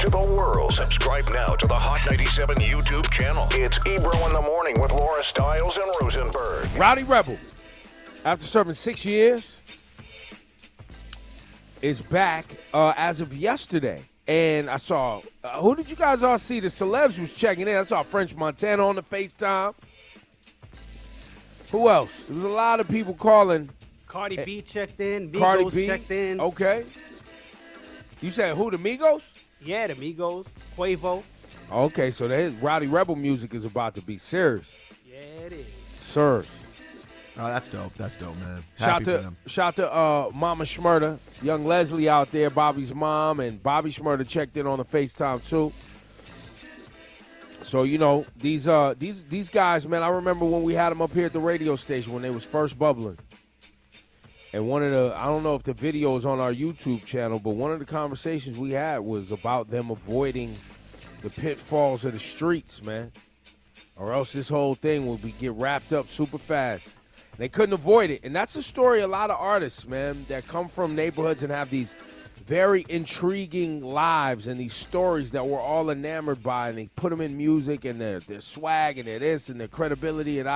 to the world. Subscribe now to the Hot 97 YouTube channel. It's Ebro in the Morning with Laura Stiles and Rosenberg. Rowdy Rebel, after serving 6 years, is back as of yesterday. And I saw, who did you guys all see? The celebs was checking in. I saw French Montana on the FaceTime. Who else? There was a lot of people calling. Cardi B checked in. Cardi Migos B checked in. Okay. You said who, the Migos? Yeah, the Migos. Quavo. Okay, so the Rowdy Rebel music is about to be serious. Yeah, it is. Serious. Oh, that's dope. That's dope, man. Shout to Mama Schmurda, young Leslie out there, Bobby's mom, and Bobby Schmurda checked in on the FaceTime too. So, you know, these guys, man, I remember when we had them up here at the radio station when they was first bubbling. And I don't know if the video is on our YouTube channel, but one of the conversations we had was about them avoiding the pitfalls of the streets, man. Or else this whole thing will get wrapped up super fast. They couldn't avoid it. And that's a story a lot of artists, man, that come from neighborhoods and have these very intriguing lives and these stories that we're all enamored by. And they put them in music and their swag and their this and their credibility and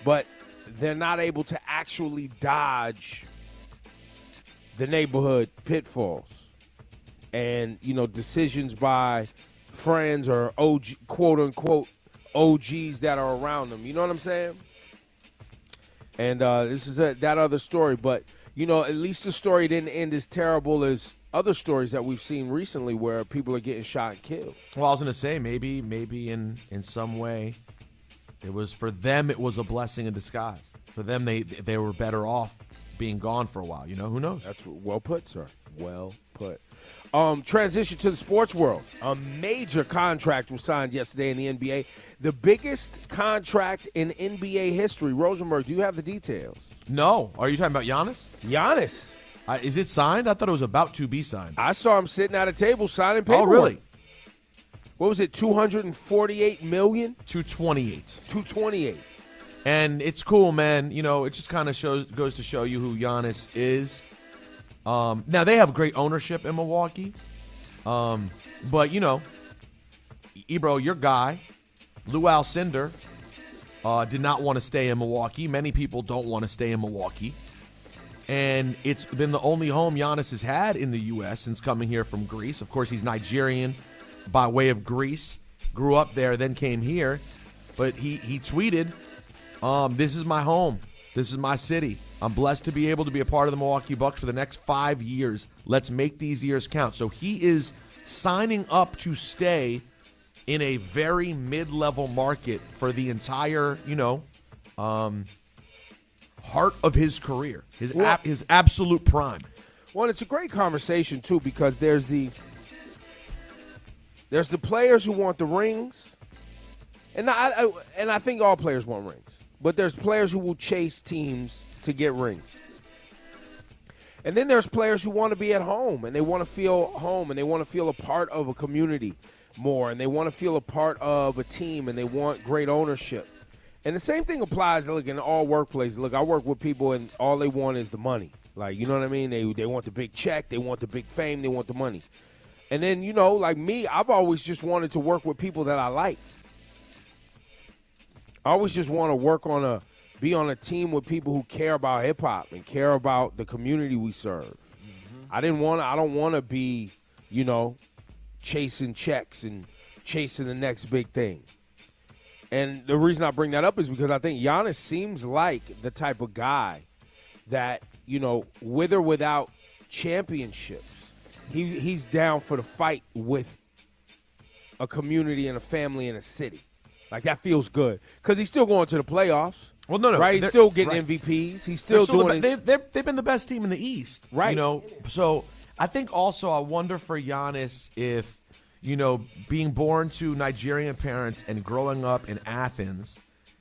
But they're not able to actually dodge the neighborhood pitfalls. And, you know, decisions by friends or quote-unquote OGs that are around them. You know what I'm saying? And this is that other story. But, you know, at least the story didn't end as terrible as other stories that we've seen recently where people are getting shot and killed. Well, I was going to say, maybe in some way, it was for them, it was a blessing in disguise. For them, they were better off being gone for a while. You know, who knows? That's well put, sir. Well put. Transition to the sports world. A major contract was signed yesterday in the NBA. The biggest contract in NBA history. Rosenberg, do you have the details? No. Are you talking about Giannis? Giannis. Is it signed? I thought it was about to be signed. I saw him sitting at a table signing paperwork. Oh, really? What was it, $248 million? 228. 228. And it's cool, man. You know, it just kind of goes to show you who Giannis is. Now, they have great ownership in Milwaukee. But, you know, Ebro, your guy, Lou Alcindor, did not want to stay in Milwaukee. Many people don't want to stay in Milwaukee. And it's been the only home Giannis has had in the U.S. since coming here from Greece. Of course, he's Nigerian by way of Greece. Grew up there, then came here. But he tweeted, this is my home. This is my city. I'm blessed to be able to be a part of the Milwaukee Bucks for the next 5 years. Let's make these years count. So he is signing up to stay in a very mid-level market for the entire, you know, heart of his career, his absolute prime. Well, it's a great conversation, too, because there's the players who want the rings, and I think all players want rings. But there's players who will chase teams to get rings. And then there's players who want to be at home, and they want to feel home, and they want to feel a part of a community more, and they want to feel a part of a team, and they want great ownership. And the same thing applies, look, in all workplaces. Look, I work with people, and all they want is the money. Like, you know what I mean? They want the big check. They want the big fame. They want the money. And then, you know, like me, I've always just wanted to work with people that I like. I always just want to be on a team with people who care about hip-hop and care about the community we serve. Mm-hmm. I don't want to be, you know, chasing checks and chasing the next big thing. And the reason I bring that up is because I think Giannis seems like the type of guy that, you know, with or without championships, he's down for the fight with a community and a family and a city. Like, that feels good. Because he's still going to the playoffs. Well, no. Right? He's still getting MVPs. He's still doing it. They've been the best team in the East. Right. You know, so I think also I wonder for Giannis if, you know, being born to Nigerian parents and growing up in Athens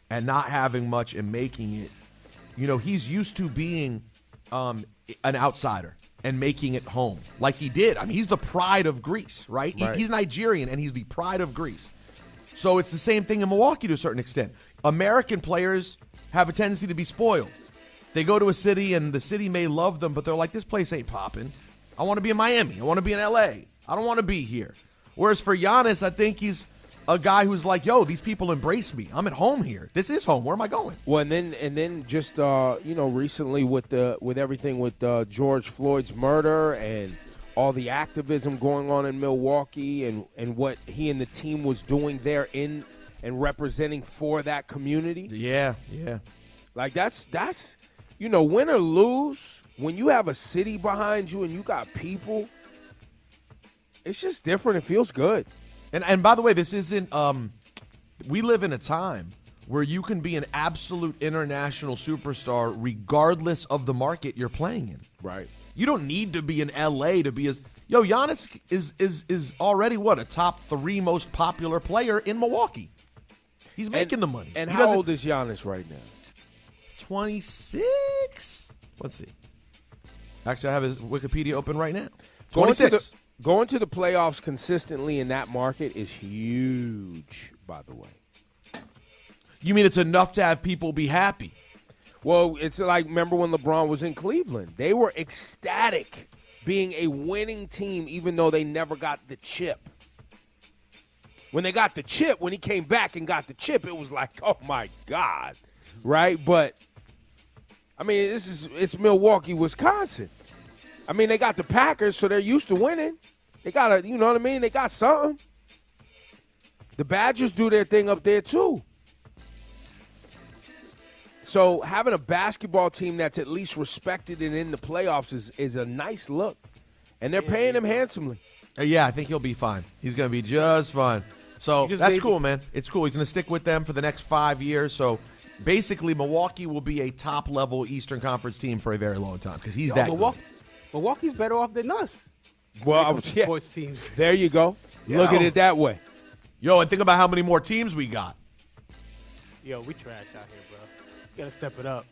and not having much and making it, you know, he's used to being an outsider and making it home like he did. I mean, he's the pride of Greece, right? He's Nigerian, and he's the pride of Greece. So it's the same thing in Milwaukee to a certain extent. American players have a tendency to be spoiled. They go to a city, and the city may love them, but they're like, this place ain't popping. I want to be in Miami. I want to be in L.A. I don't want to be here. Whereas for Giannis, I think he's a guy who's like, yo, these people embrace me. I'm at home here. This is home. Where am I going? Well, and then just recently with everything with George Floyd's murder and all the activism going on in Milwaukee and what he and the team was doing there in and representing for that community. Yeah. Like that's win or lose, when you have a city behind you and you got people, it's just different. It feels good. And by the way, this isn't we live in a time where you can be an absolute international superstar regardless of the market you're playing in. Right. You don't need to be in LA to be Giannis is already a top 3 most popular player in Milwaukee. He's making the money. And how old is Giannis right now? 26. Let's see. Actually, I have his Wikipedia open right now. 26. Going to the playoffs consistently in that market is huge, by the way. You mean it's enough to have people be happy? Well, it's like, remember when LeBron was in Cleveland? They were ecstatic being a winning team even though they never got the chip. When they got the chip, when he came back and got the chip, it was like, oh, my God, right? But, I mean, it's Milwaukee, Wisconsin. I mean, they got the Packers, so they're used to winning. They got you know what I mean? They got something. The Badgers do their thing up there, too. So having a basketball team that's at least respected and in the playoffs is a nice look. And they're paying him handsomely. Yeah, I think he'll be fine. He's going to be just fine. So that's cool, man. It's cool. He's going to stick with them for the next 5 years. So basically, Milwaukee will be a top-level Eastern Conference team for a very long time because he's that good. Milwaukee's better off than us. Well, sports teams. There you go. Look at it that way. Yo, and think about how many more teams we got. Yo, we trash out here, bro. You got to step it up.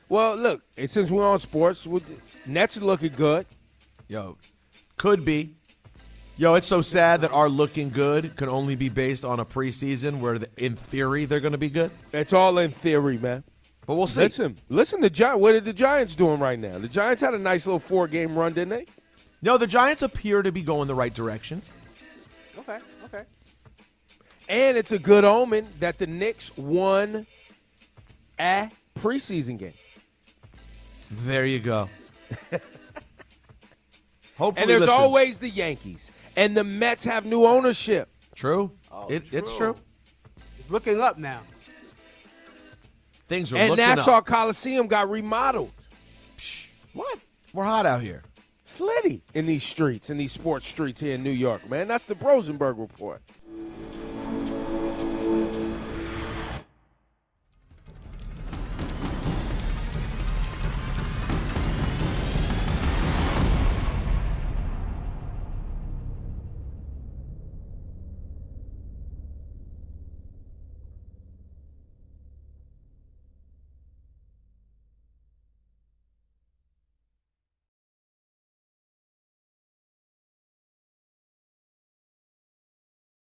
Well, look, since we're on sports, Nets are looking good. Yo, could be. Yo, it's so sad that our looking good can only be based on a preseason where, in theory, they're going to be good. It's all in theory, man. But we'll see. Listen. What are the Giants doing right now? The Giants had a nice little 4-game run, didn't they? No, the Giants appear to be going the right direction. Okay. And it's a good omen that the Knicks won a preseason game. There you go. Hopefully, and there's always the Yankees. And the Mets have new ownership. True. Oh, It's true. It's looking up now. Things are and looking Nassau up. Coliseum got remodeled. Psh, what? We're hot out here. Slitty in these streets, in these sports streets here in New York, man. That's the Brosenberg Report.